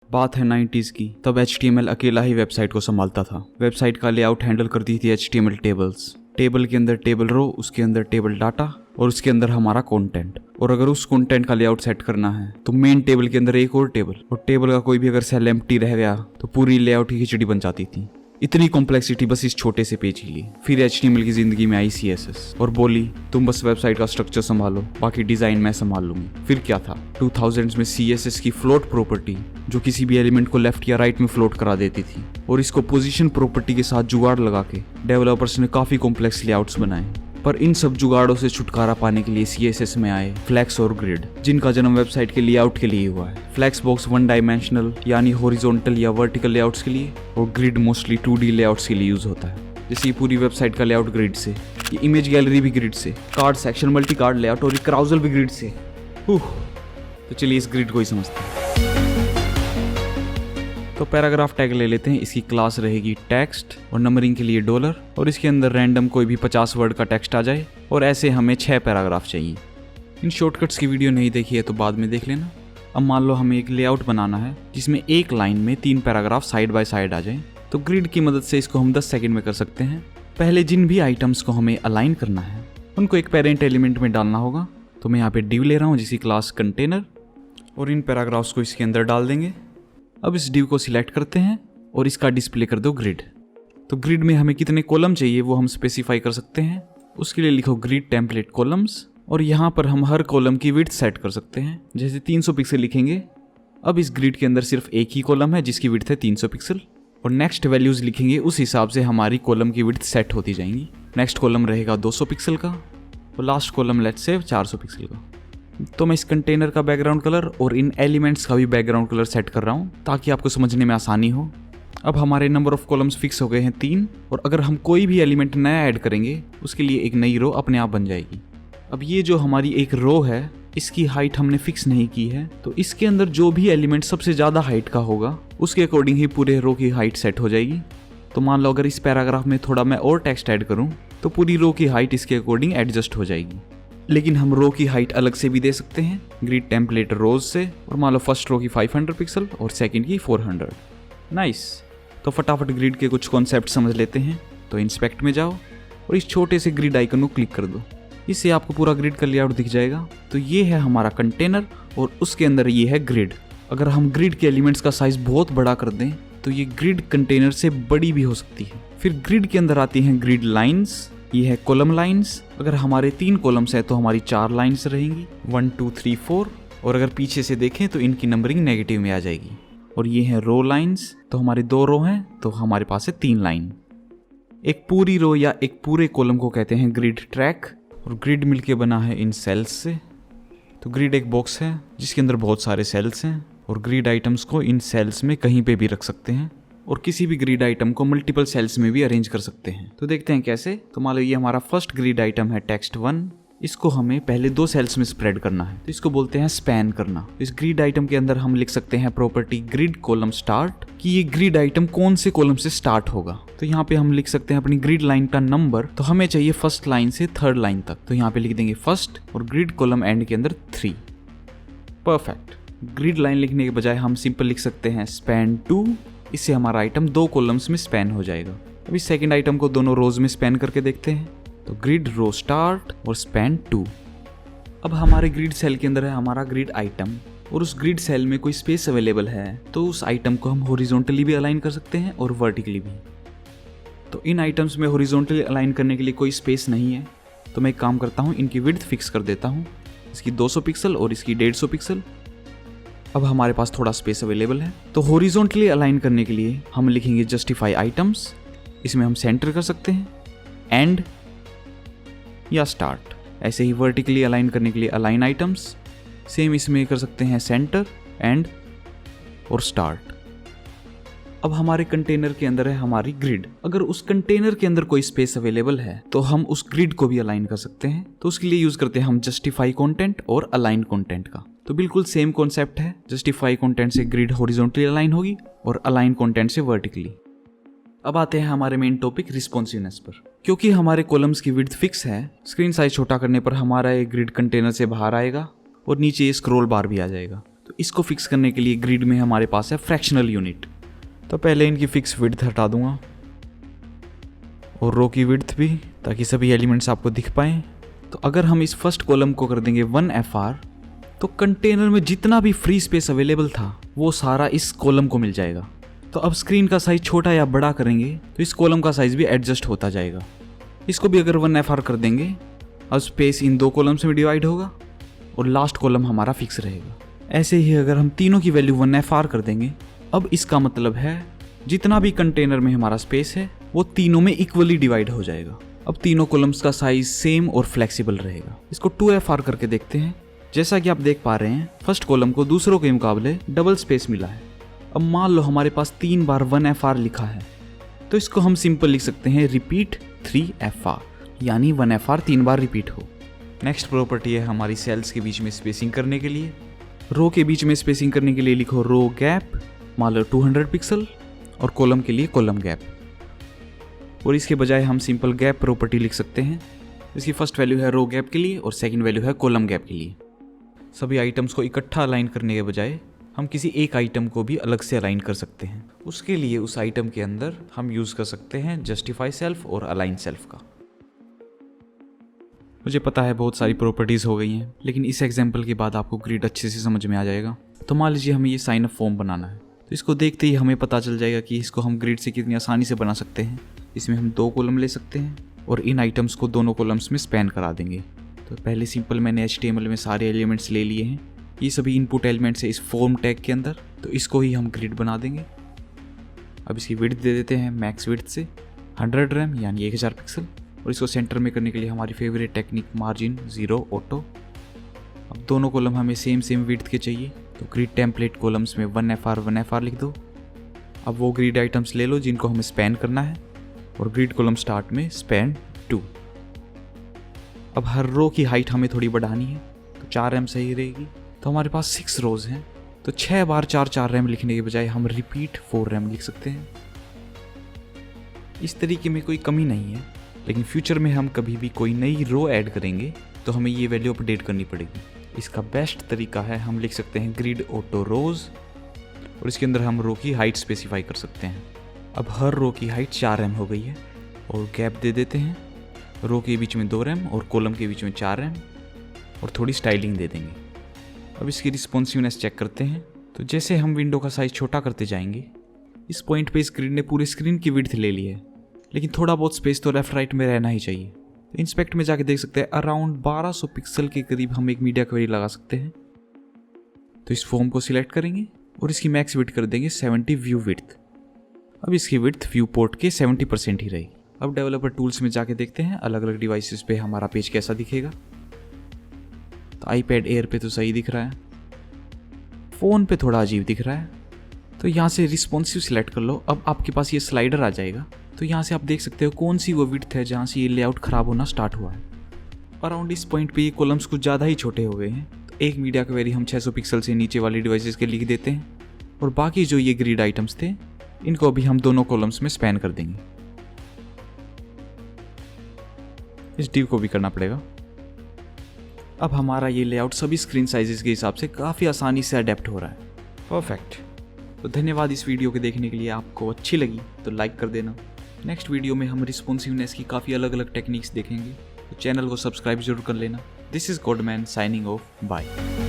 बात है 90s की। तब HTML अकेला ही वेबसाइट को संभालता था। वेबसाइट का लेआउट हैंडल करती थी HTML टेबल्स। टेबल के अंदर टेबल रो, उसके अंदर टेबल डाटा और उसके अंदर हमारा कंटेंट। और अगर उस कंटेंट का लेआउट सेट करना है तो मेन टेबल के अंदर एक और टेबल का कोई भी अगर सेल एम्प्टी रह गया तो पूरी लेआउट की खिचड़ी बन जाती थी। इतनी कॉम्प्लेक्सिटी बस इस छोटे से पेज के लिए। फिर HTML की जिंदगी में आई CSS और बोली तुम बस वेबसाइट का स्ट्रक्चर संभालो, बाकी डिजाइन मैं संभाल लूंगी। फिर क्या था, 2000s में CSS की फ्लोट प्रॉपर्टी जो किसी भी एलिमेंट को लेफ्ट या राइट में फ्लोट करा देती थी, और इसको पोजीशन प्रॉपर्टी के साथ जुगाड़ लगा के डेवलपर्स ने काफी कॉम्प्लेक्स लेआउट्स बनाए। पर इन सब जुगाड़ों से छुटकारा पाने के लिए CSS में आए फ्लैक्स और ग्रिड, जिनका जन्म वेबसाइट के लेआउट के लिए हुआ है। फ्लैक्स बॉक्स 1 डायमेंशनल यानी हॉरिजॉन्टल या वर्टिकल लेआउट्स के लिए, और ग्रिड मोस्टली 2D लेआउट्स के लिए यूज होता है। जैसे ये पूरी वेबसाइट का लेआउट ग्रिड से, ये इमेज गैलरी भी ग्रिड से, card section multi card layout और क्राउजल भी ग्रिड से। तो चलिए इस ग्रिड को ही समझते हैं। तो पैराग्राफ टैग ले लेते हैं। इसकी क्लास रहेगी टेक्स्ट और नंबरिंग के लिए $, और इसके अंदर रैंडम कोई भी 50 वर्ड का टेक्स्ट आ जाए, और ऐसे हमें 6 पैराग्राफ चाहिए। इन शॉर्टकट्स की वीडियो नहीं देखी है तो बाद में देख लेना। अब मान लो हमें एक लेआउट बनाना है जिसमें एक लाइन में 3 पैराग्राफ साइड बाय साइड आ जाए, तो ग्रिड की मदद से इसको हम 10 सेकंड में कर सकते हैं। पहले जिन भी आइटम्स को हमें अलाइन करना है उनको एक पेरेंट एलिमेंट में डालना होगा। तो मैं यहाँ पे डिव ले रहा हूँ जिसकी क्लास कंटेनर, और इन पैराग्राफ्स को इसके अंदर डाल देंगे। अब इस डिव को सिलेक्ट करते हैं और इसका डिस्प्ले कर दो ग्रिड। तो ग्रिड में हमें कितने कॉलम चाहिए वो हम स्पेसिफाई कर सकते हैं। उसके लिए लिखो ग्रिड टेम्पलेट कॉलम्स, और यहाँ पर हम हर कॉलम की विड्थ सेट कर सकते हैं। जैसे 300 पिक्सल लिखेंगे। अब इस ग्रिड के अंदर सिर्फ एक ही कॉलम है जिसकी विड्थ है 300 पिक्सल, और नेक्स्ट वैल्यूज लिखेंगे उस हिसाब से हमारी कॉलम की विड्थ सेट होती जाएंगी। नेक्स्ट कॉलम रहेगा 200 पिक्सल का, और last column let's say 400 pixel का। तो मैं इस कंटेनर का बैकग्राउंड कलर और इन एलिमेंट्स का भी बैकग्राउंड कलर सेट कर रहा हूँ ताकि आपको समझने में आसानी हो। अब हमारे नंबर ऑफ कॉलम्स फिक्स हो गए हैं 3, और अगर हम कोई भी एलिमेंट नया ऐड करेंगे उसके लिए एक नई रो अपने आप बन जाएगी। अब ये जो हमारी एक रो है इसकी हाइट हमने फिक्स नहीं की है, तो इसके अंदर जो भी एलिमेंट सबसे ज़्यादा हाइट का होगा उसके अकॉर्डिंग ही पूरे रो की हाइट सेट हो जाएगी। तो मान लो अगर इस पैराग्राफ में थोड़ा मैं और टेक्स्ट ऐड करूँ तो पूरी रो की हाइट इसके अकॉर्डिंग एडजस्ट हो जाएगी। लेकिन हम रो की हाइट अलग से भी दे सकते हैं ग्रिड टेम्पलेट रोज से, और मान लो फर्स्ट रो की 500 पिक्सल और सेकंड की 400। नाइस। तो फटाफट ग्रिड के कुछ कॉन्सेप्ट समझ लेते हैं। तो इंस्पेक्ट में जाओ और इस छोटे से ग्रिड आइकन को क्लिक कर दो। इससे आपको पूरा ग्रिड का लेआउट दिख जाएगा। तो ये है हमारा कंटेनर और उसके अंदर ये है ग्रिड। अगर हम ग्रिड के एलिमेंट्स का साइज बहुत बड़ा कर दें तो ये ग्रिड कंटेनर से बड़ी भी हो सकती है। फिर ग्रिड के अंदर आती हैं ग्रिड लाइन्स। ये है कॉलम लाइंस। अगर हमारे 3 कॉलम्स हैं तो हमारी 4 लाइंस रहेंगी, 1 2 3 4, और अगर पीछे से देखें तो इनकी नंबरिंग नेगेटिव में आ जाएगी। और ये है रो लाइंस। तो हमारे 2 रो हैं तो हमारे पास है 3 लाइन। एक पूरी रो या एक पूरे कॉलम को कहते हैं ग्रिड ट्रैक, और ग्रिड मिलके बना है इन सेल्स से। तो ग्रिड एक बॉक्स है जिसके अंदर बहुत सारे सेल्स हैं, और ग्रिड आइटम्स को इन सेल्स में कहीं पे भी रख सकते हैं, और किसी भी ग्रिड आइटम को मल्टीपल सेल्स में भी अरेंज कर सकते हैं। तो देखते हैं कैसे। तो मान लो ये हमारा फर्स्ट ग्रिड आइटम है टेक्स्ट 1। इसको हमें पहले 2 सेल्स में स्प्रेड करना है, तो इसको बोलते हैं स्पैन करना। इस ग्रिड आइटम के अंदर हम लिख सकते हैं प्रॉपर्टी ग्रिड कॉलम स्टार्ट, कि ये ग्रिड आइटम कौन से कॉलम से स्टार्ट होगा। तो यहाँ पे हम लिख सकते हैं अपनी ग्रिड लाइन का नंबर। तो हमें चाहिए फर्स्ट लाइन से 3rd लाइन तक, तो यहाँ पे लिख देंगे फर्स्ट और ग्रिड कॉलम एंड के अंदर 3। परफेक्ट। ग्रिड लाइन लिखने के बजाय हम सिंपल लिख सकते हैं स्पैन 2। इससे हमारा आइटम 2 कॉलम्स में स्पैन हो जाएगा। अभी सेकंड आइटम को दोनों रोज में स्पैन करके देखते हैं। तो ग्रिड रो स्टार्ट और स्पैन 2। अब हमारे ग्रिड सेल के अंदर है हमारा ग्रिड आइटम, और उस ग्रिड सेल में कोई स्पेस अवेलेबल है तो उस आइटम को हम हॉरिजॉन्टली भी अलाइन कर सकते हैं और वर्टिकली भी। तो इन आइटम्स में हॉरिजॉन्टली अलाइन करने के लिए कोई स्पेस नहीं है, तो मैं एक काम करता हूँ, इनकी विड्थ फिक्स कर देता हूँ, इसकी 200 पिक्सल और इसकी 150 पिक्सल। अब हमारे पास थोड़ा स्पेस अवेलेबल है। तो हॉरिजॉन्टली अलाइन करने के लिए हम लिखेंगे जस्टिफाई आइटम्स। इसमें हम सेंटर कर सकते हैं, एंड या स्टार्ट। ऐसे ही वर्टिकली अलाइन करने के लिए अलाइन आइटम्स, सेम इसमें कर सकते हैं सेंटर, एंड और स्टार्ट। अब हमारे कंटेनर के अंदर है हमारी ग्रिड। अगर उस कंटेनर के अंदर कोई स्पेस अवेलेबल है तो हम उस ग्रिड को भी अलाइन कर सकते हैं। तो उसके लिए यूज करते हैं हम जस्टिफाई कंटेंट और अलाइन कंटेंट का। तो बिल्कुल सेम कॉन्सेप्ट है। जस्टिफाई कंटेंट से ग्रिड हॉरिजॉन्टली अलाइन होगी और अलाइन कंटेंट से वर्टिकली। अब आते हैं हमारे मेन टॉपिक रिस्पॉन्सिवनेस पर। क्योंकि हमारे कॉलम्स की विड्थ फिक्स है, स्क्रीन साइज छोटा करने पर हमारा ये ग्रिड कंटेनर से बाहर आएगा और नीचे ये स्क्रॉल बार भी आ जाएगा। तो इसको फिक्स करने के लिए ग्रिड में हमारे पास है फ्रैक्शनल यूनिट। तो पहले इनकी फिक्स विड्थ हटा दूंगा और रो की विड्थ भी, ताकि सभी एलिमेंट्स आपको दिख पाएँ। तो अगर हम इस फर्स्ट कॉलम को कर देंगे 1 FR, तो कंटेनर में जितना भी फ्री स्पेस अवेलेबल था वो सारा इस कॉलम को मिल जाएगा। तो अब स्क्रीन का साइज छोटा या बड़ा करेंगे तो इस कॉलम का साइज भी एडजस्ट होता जाएगा। इसको भी अगर 1 FR कर देंगे, अब स्पेस इन 2 कॉलम्स में डिवाइड होगा और लास्ट कॉलम हमारा फिक्स रहेगा। ऐसे ही अगर हम तीनों की वैल्यू 1 FR कर देंगे, अब इसका मतलब है जितना भी कंटेनर में हमारा स्पेस है वो तीनों में इक्वली डिवाइड हो जाएगा। अब तीनों कॉलम्स का साइज सेम और फ्लेक्सिबल रहेगा। इसको 2 FR करके देखते हैं। जैसा कि आप देख पा रहे हैं, फर्स्ट कॉलम को दूसरों के मुकाबले डबल स्पेस मिला है। अब मान लो हमारे पास 3 बार 1 FR लिखा है, तो इसको हम सिंपल लिख सकते हैं रिपीट 3 FR, यानी 1 FR 3 बार रिपीट हो। नेक्स्ट प्रॉपर्टी है हमारी सेल्स के बीच में स्पेसिंग करने के लिए। रो के बीच में स्पेसिंग करने के लिए लिखो रो गैप, मान लो 200 पिक्सल, और कॉलम के लिए कॉलम गैप। और इसके बजाय हम सिंपल गैप प्रॉपर्टी लिख सकते हैं। इसकी फर्स्ट वैल्यू है रो गैप के लिए और सेकंड वैल्यू है कॉलम गैप के लिए। सभी आइटम्स को इकट्ठा अलाइन करने के बजाय हम किसी एक आइटम को भी अलग से अलाइन कर सकते हैं। उसके लिए उस आइटम के अंदर हम यूज़ कर सकते हैं जस्टिफाई सेल्फ और अलाइन सेल्फ का। मुझे पता है बहुत सारी प्रॉपर्टीज़ हो गई हैं, लेकिन इस एग्जाम्पल के बाद आपको ग्रिड अच्छे से समझ में आ जाएगा। तो मान लीजिए हमें ये साइन अप फॉर्म बनाना है, तो इसको देखते ही हमें पता चल जाएगा कि इसको हम ग्रिड से कितनी आसानी से बना सकते हैं। इसमें हम 2 कॉलम ले सकते हैं और इन आइटम्स को दोनों कॉलम्स में स्पैन करा देंगे। तो पहले सिंपल मैंने HTML में सारे एलिमेंट्स ले लिए हैं। ये सभी इनपुट एलिमेंट्स है इस फॉर्म टैग के अंदर, तो इसको ही हम ग्रिड बना देंगे। अब इसकी विड्थ दे देते हैं मैक्स विड्थ से 100 RAM यानी 1000 पिक्सल, और इसको सेंटर में करने के लिए हमारी फेवरेट टेक्निक मार्जिन 0 ऑटो। अब दोनों कॉलम हमें सेम विड्थ के चाहिए, तो ग्रिड टेम्पलेट कॉलम्स में 1 FR लिख दो। अब वो ग्रिड आइटम्स ले लो जिनको हमें स्पैन करना है, और ग्रिड कॉलम स्टार्ट में स्पैन 2। अब हर रो की हाइट हमें थोड़ी बढ़ानी है, तो 4 RAM सही रहेगी। तो हमारे पास 6 रोज हैं, तो 6 बार 4 RAM लिखने के बजाय हम रिपीट 4 RAM लिख सकते हैं। इस तरीके में कोई कमी नहीं है, लेकिन फ्यूचर में हम कभी भी कोई नई रो ऐड करेंगे तो हमें ये वैल्यू अपडेट करनी पड़ेगी। इसका बेस्ट तरीका है हम लिख सकते हैं ग्रिड ऑटो रोज, और इसके अंदर हम रो की हाइट स्पेसिफाई कर सकते हैं। अब हर रो की हाइट 4 RAM हो गई है, और गैप दे देते हैं। रो के बीच में 2 RAM और कॉलम के बीच में 4 RAM, और थोड़ी स्टाइलिंग दे देंगे। अब इसकी रिस्पॉन्सिवनेस चेक करते हैं। तो जैसे हम विंडो का साइज छोटा करते जाएंगे, इस पॉइंट पे स्क्रीन ने पूरे स्क्रीन की विड्थ ले ली है, लेकिन थोड़ा बहुत स्पेस तो लेफ्ट राइट में रहना ही चाहिए। तो इंस्पेक्ट में जाके देख सकते हैं अराउंड 1200 पिक्सल के करीब हम एक मीडिया क्वेरी लगा सकते हैं। तो इस फॉर्म को सिलेक्ट करेंगे और इसकी मैक्स विड्थ कर देंगे 70 व्यू विड्थ। अब इसकी विड्थ व्यू पोर्ट के 70% ही रहेगी। अब डेवलपर टूल्स में जाके देखते हैं अलग अलग डिवाइसेस पे हमारा पेज कैसा दिखेगा। तो आईपैड एयर पे तो सही दिख रहा है, फ़ोन पे थोड़ा अजीब दिख रहा है। तो यहाँ से रिस्पॉन्सिव सिलेक्ट कर लो। अब आपके पास ये स्लाइडर आ जाएगा, तो यहाँ से आप देख सकते हो कौन सी वो विड्थ है जहाँ से ये लेआउट ख़राब होना स्टार्ट हुआ है। अराउंड इस पॉइंट पे ये कॉलम्स कुछ ज़्यादा ही छोटे हो गए हैं, तो एक मीडिया क्वेरी हम 600 पिक्सल से नीचे वाली डिवाइसेस के लिख देते हैं, और बाकी जो ये ग्रिड आइटम्स थे इनको अभी हम दोनों कॉलम्स में स्पैन कर देंगे। इस डिव को भी करना पड़ेगा। अब हमारा ये लेआउट सभी स्क्रीन साइजेस के हिसाब से काफ़ी आसानी से अडेप्ट हो रहा है। परफेक्ट। तो धन्यवाद इस वीडियो को देखने के लिए। आपको अच्छी लगी तो लाइक कर देना। नेक्स्ट वीडियो में हम रिस्पॉन्सिवनेस की काफ़ी अलग अलग टेक्निक्स देखेंगे, तो चैनल को सब्सक्राइब जरूर कर लेना। This is Godman signing off, bye.